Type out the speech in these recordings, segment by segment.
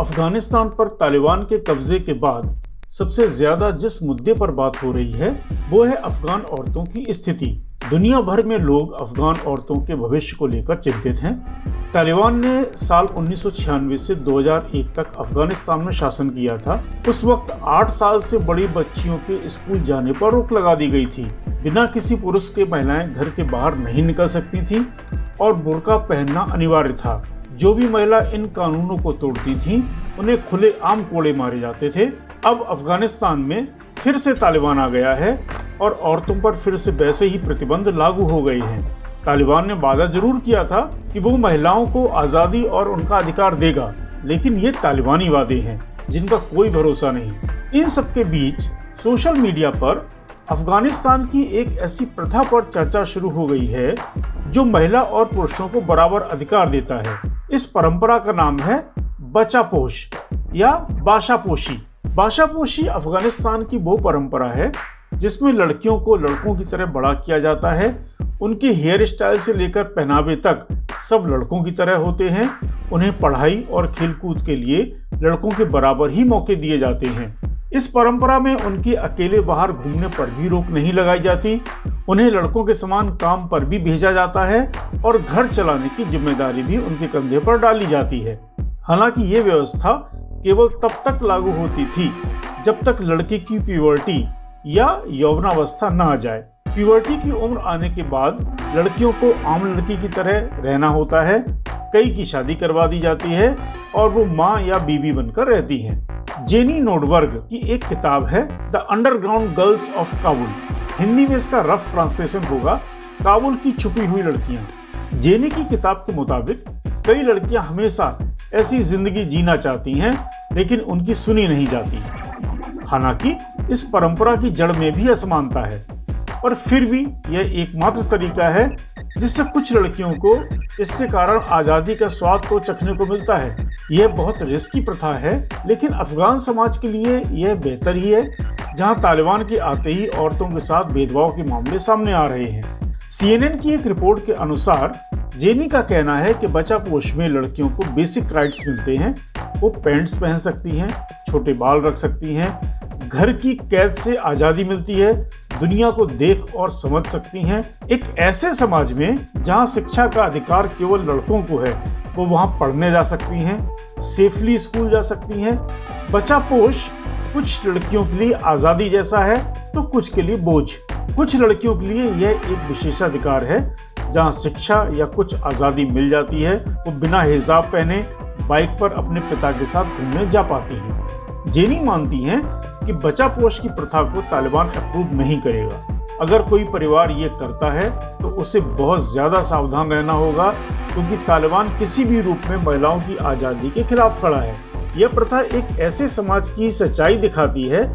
अफगानिस्तान पर तालिबान के कब्जे के बाद सबसे ज्यादा जिस मुद्दे पर बात हो रही है वो है अफगान औरतों की स्थिति। दुनिया भर में लोग अफगान औरतों के भविष्य को लेकर चिंतित हैं। तालिबान ने साल 1996 से 2001 तक अफगानिस्तान में शासन किया था। उस वक्त 8 साल से बड़ी बच्चियों के स्कूल जाने पर रोक लगा दी गई थी। बिना किसी पुरुष के महिलाएं घर के बाहर नहीं निकल सकती थीं और बुर्का पहनना अनिवार्य था। जो भी महिला इन कानूनों को तोड़ती थी उन्हें खुले आम कोड़े मारे जाते थे। अब अफगानिस्तान में फिर से तालिबान आ गया है और औरतों पर फिर से वैसे ही प्रतिबंध लागू हो गए हैं। तालिबान ने वादा जरूर किया था कि वो महिलाओं को आज़ादी और उनका अधिकार देगा, लेकिन ये तालिबानी वादे हैं जिनका कोई भरोसा नहीं। इन सब के बीच सोशल मीडिया पर अफगानिस्तान की एक ऐसी प्रथा पर चर्चा शुरू हो गई है जो महिला और पुरुषों को बराबर अधिकार देता है। इस परंपरा का नाम है बचापोश या बाशापोशी। बाशापोशी अफगानिस्तान की वो परंपरा है जिसमें लड़कियों को लड़कों की तरह बड़ा किया जाता है। उनके हेयर स्टाइल से लेकर पहनावे तक सब लड़कों की तरह होते हैं। उन्हें पढ़ाई और खेलकूद के लिए लड़कों के बराबर ही मौके दिए जाते हैं। इस परंपरा में उनके अकेले बाहर घूमने पर भी रोक नहीं लगाई जाती। उन्हें लड़कों के समान काम पर भी भेजा जाता है और घर चलाने की जिम्मेदारी भी उनके कंधे पर डाली जाती है। हालांकि ये व्यवस्था केवल तब तक लागू होती थी जब तक लड़के की प्यूबर्टी या यौवनावस्था न आ जाए। प्यूबर्टी की उम्र आने के बाद लड़कियों को आम लड़की की तरह रहना होता है। कई की शादी करवा दी जाती है और वो माँ या बीबी बनकर रहती हैं। जेनी नोडवर्ग की एक किताब है the underground girls of Kabul. Hindi में इसका रफ ट्रांसलेशन होगा काबुल की छुपी हुई लड़कियां। जेनी की किताब के मुताबिक कई लड़कियां हमेशा ऐसी जिंदगी जीना चाहती हैं, लेकिन उनकी सुनी नहीं जाती। हालांकि इस परंपरा की जड़ में भी असमानता है, और फिर भी यह एकमात्र तरीका है जिससे कुछ लड़कियों को इसके कारण आज़ादी का स्वाद तो चखने को मिलता है। यह बहुत रिस्की प्रथा है, लेकिन अफगान समाज के लिए यह बेहतर ही है, जहां तालिबान के आते ही औरतों के साथ भेदभाव के मामले सामने आ रहे हैं। CNN की एक रिपोर्ट के अनुसार जेनी का कहना है कि बचापोश में लड़कियों को बेसिक राइट्स मिलते हैं। वो पैंट्स पहन सकती हैं, छोटे बाल रख सकती हैं, घर की कैद से आज़ादी मिलती है, दुनिया को देख और समझ सकती हैं। एक ऐसे समाज में जहां शिक्षा का अधिकार केवल लड़कों को है, वो वहां पढ़ने जा सकती हैं, सेफली स्कूल जा सकती हैं। बचापोश कुछ लड़कियों के लिए आज़ादी जैसा है तो कुछ के लिए बोझ। कुछ लड़कियों के लिए यह एक विशेषाधिकार है जहां शिक्षा या कुछ आज़ादी मिल जाती है। वो बिना हिजाब पहने बाइक पर अपने पिता के साथ घूमने जा पाती हैं। जेनी मानती हैं कि बचापोश की प्रथा को तालिबान अप्रूव नहीं करेगा। अगर कोई परिवार ये करता है तो उसे बहुत ज़्यादा सावधान रहना होगा, क्योंकि तालिबान किसी भी रूप में महिलाओं की आज़ादी के खिलाफ खड़ा है। यह प्रथा एक ऐसे समाज की सच्चाई दिखाती है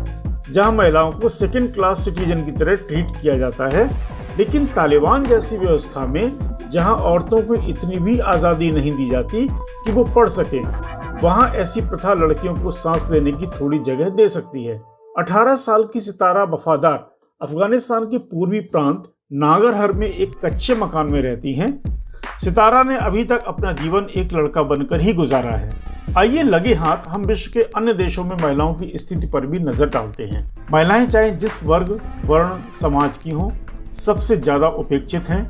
जहां महिलाओं को सेकेंड क्लास सिटीजन की तरह ट्रीट किया जाता है। लेकिन तालिबान जैसी व्यवस्था में जहां औरतों को इतनी भी आज़ादी नहीं दी जाती कि वो पढ़ सकें, वहां ऐसी प्रथा लड़कियों को सांस लेने की थोड़ी जगह दे सकती है। 18 साल की सितारा वफादार अफगानिस्तान के पूर्वी प्रांत नागरहर में एक कच्चे मकान में रहती हैं। सितारा ने अभी तक अपना जीवन एक लड़का बनकर ही गुजारा है। आइए लगे हाथ हम विश्व के अन्य देशों में महिलाओं की स्थिति पर भी नजर डालते हैं। महिलाएं चाहे जिस वर्ग वर्ण समाज की हों, सबसे ज्यादा उपेक्षित हैं,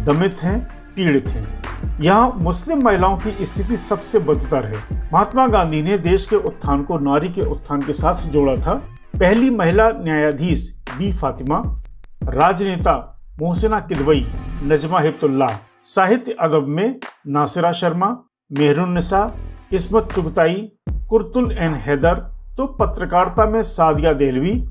दमित हैं, पीड़ित हैं। यहाँ मुस्लिम महिलाओं की स्थिति सबसे बदतर है। महात्मा गांधी ने देश के उत्थान को नारी के उत्थान के साथ जोड़ा था। पहली महिला न्यायाधीश बी फातिमा, राजनेता मोहसिना किदवई, नजमा हिप्तुल्लाह, साहित्य अदब में नासिरा शर्मा, मेहरुन्निसा, किस्मत चुगताई, कुर्तुल एन हैदर, तो पत्रकारिता में सादिया देहलवी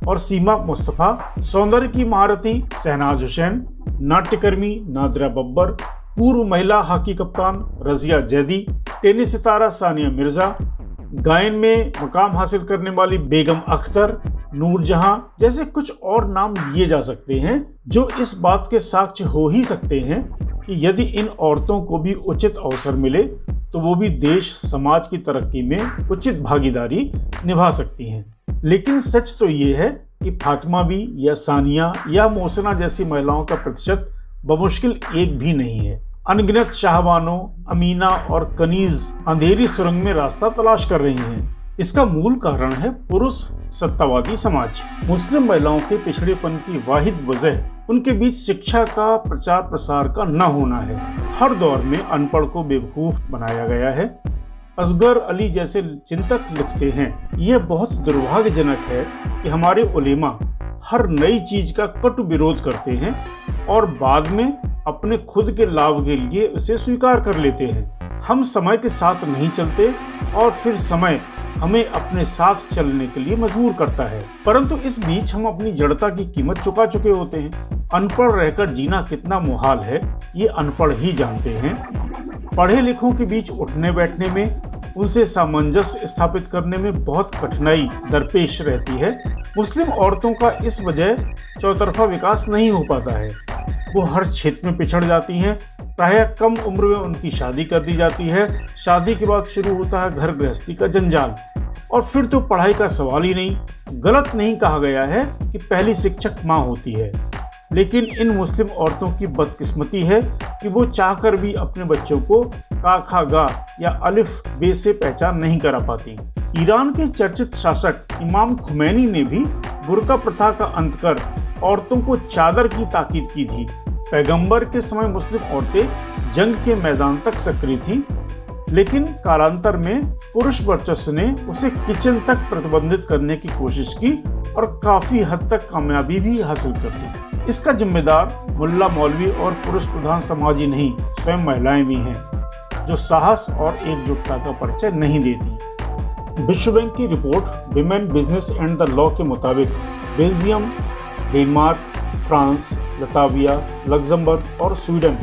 और सीमा मुस्तफ़ा, सौंदर्य की महारथी शहनाज हुसैन, नाट्यकर्मी नादिरा बब्बर, पूर्व महिला हॉकी कप्तान रजिया जैदी, टेनिस सितारा सानिया मिर्जा, गायन में मकाम हासिल करने वाली बेगम अख्तर, नूरजहां जैसे कुछ और नाम लिए जा सकते हैं, जो इस बात के साक्ष्य हो ही सकते हैं कि यदि इन औरतों को भी उचित अवसर मिले तो वो भी देश समाज की तरक्की में उचित भागीदारी निभा सकती हैं। लेकिन सच तो ये है कि फातिमा भी या सानिया या मोहसिना जैसी महिलाओं का प्रतिशत बमुश्किल एक भी नहीं है। अनगिनत शाहबानों, अमीना और कनीज अंधेरी सुरंग में रास्ता तलाश कर रही हैं। इसका मूल कारण है पुरुष सत्तावादी समाज। मुस्लिम महिलाओं के पिछड़ेपन की वाहिद वजह उनके बीच शिक्षा का प्रचार प्रसार का न होना है। हर दौर में अनपढ़ को बेवकूफ बनाया गया है। असगर अली जैसे चिंतक लिखते हैं, यह बहुत दुर्भाग्यजनक है कि हमारे उलेमा हर नई चीज का कटु विरोध करते हैं और बाद में अपने खुद के लाभ के लिए उसे स्वीकार कर लेते हैं। हम समय के साथ नहीं चलते और फिर समय हमें अपने साथ चलने के लिए मजबूर करता है, परंतु इस बीच हम अपनी जड़ता की कीमत चुका चुके होते हैं। अनपढ़ रहकर जीना कितना मुहाल है, ये अनपढ़ ही जानते हैं। पढ़े लिखों के बीच उठने बैठने में, उनसे सामंजस्य स्थापित करने में बहुत कठिनाई दरपेश रहती है। मुस्लिम औरतों का इस वजह चौतरफा विकास नहीं हो पाता है। वो हर क्षेत्र में पिछड़ जाती हैं। प्रायः कम उम्र में उनकी शादी कर दी जाती है। शादी के बाद शुरू होता है घर गृहस्थी का जंजाल, और फिर तो पढ़ाई का सवाल ही नहीं। गलत नहीं कहा गया है कि पहली शिक्षक माँ होती है, लेकिन इन मुस्लिम औरतों की बदकिस्मती है कि वो चाहकर भी अपने बच्चों को का खा गा या अलिफ बे से पहचान नहीं करा पाती। ईरान के चर्चित शासक इमाम खुमैनी ने भी बुर्का प्रथा का अंत कर औरतों को चादर की ताकीद की थी। पैगंबर के समय मुस्लिम औरतें जंग के मैदान तक सक्रिय थीं, लेकिन कालांतर में पुरुष वर्चस्व ने उसे किचन तक प्रतिबंधित करने की कोशिश की और काफी हद तक कामयाबी भी हासिल कर ली। इसका जिम्मेदार मुल्ला मौलवी और पुरुष प्रधान समाज ही नहीं, स्वयं महिलाएं भी हैं, जो साहस और एकजुटता का परिचय नहीं देती। विश्व बैंक की report women business and the law के मुताबिक Belgium, Denmark, France, Latvia, Luxembourg और स्वीडन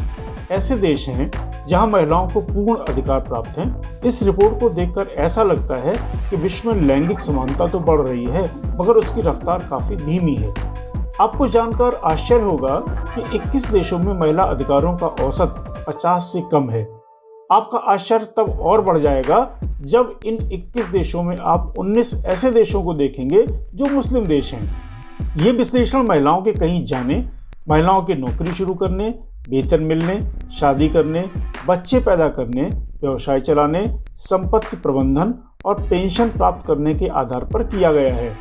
ऐसे देश हैं जहां महिलाओं को पूर्ण अधिकार प्राप्त हैं। इस रिपोर्ट को देखकर ऐसा लगता है कि विश्व में लैंगिक समानता तो बढ़ रही है, मगर उसकी रफ्तार काफी धीमी है। आपको जानकर आश्चर्य होगा कि 21 देशों में महिला अधिकारों का औसत 50 से कम है। आपका आश्चर्य तब और बढ़ जाएगा जब इन 21 देशों में आप 19 ऐसे देशों को देखेंगे जो मुस्लिम देश हैं। ये विश्लेषण महिलाओं के कहीं जाने, महिलाओं के नौकरी शुरू करने, वेतन मिलने, शादी करने, बच्चे पैदा करने, व्यवसाय चलाने, संपत्ति प्रबंधन और पेंशन प्राप्त करने के आधार पर किया गया है।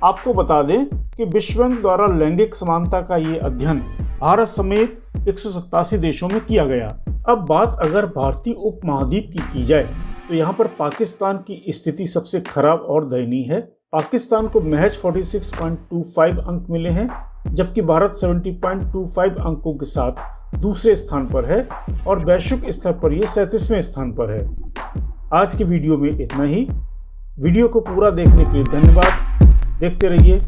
आपको बता दें कि विश्व बैंक द्वारा लैंगिक समानता का ये अध्ययन भारत समेत 187 देशों में किया गया। अब बात अगर भारतीय उपमहाद्वीप की जाए तो यहाँ पर पाकिस्तान की स्थिति सबसे खराब और दयनीय है। पाकिस्तान को महज 46.25 अंक मिले हैं, जबकि भारत 70.25 अंकों के साथ दूसरे स्थान पर है और वैश्विक स्तर पर यह 37वें स्थान पर है। आज की वीडियो में इतना ही। वीडियो को पूरा देखने के लिए धन्यवाद। देखते रहिए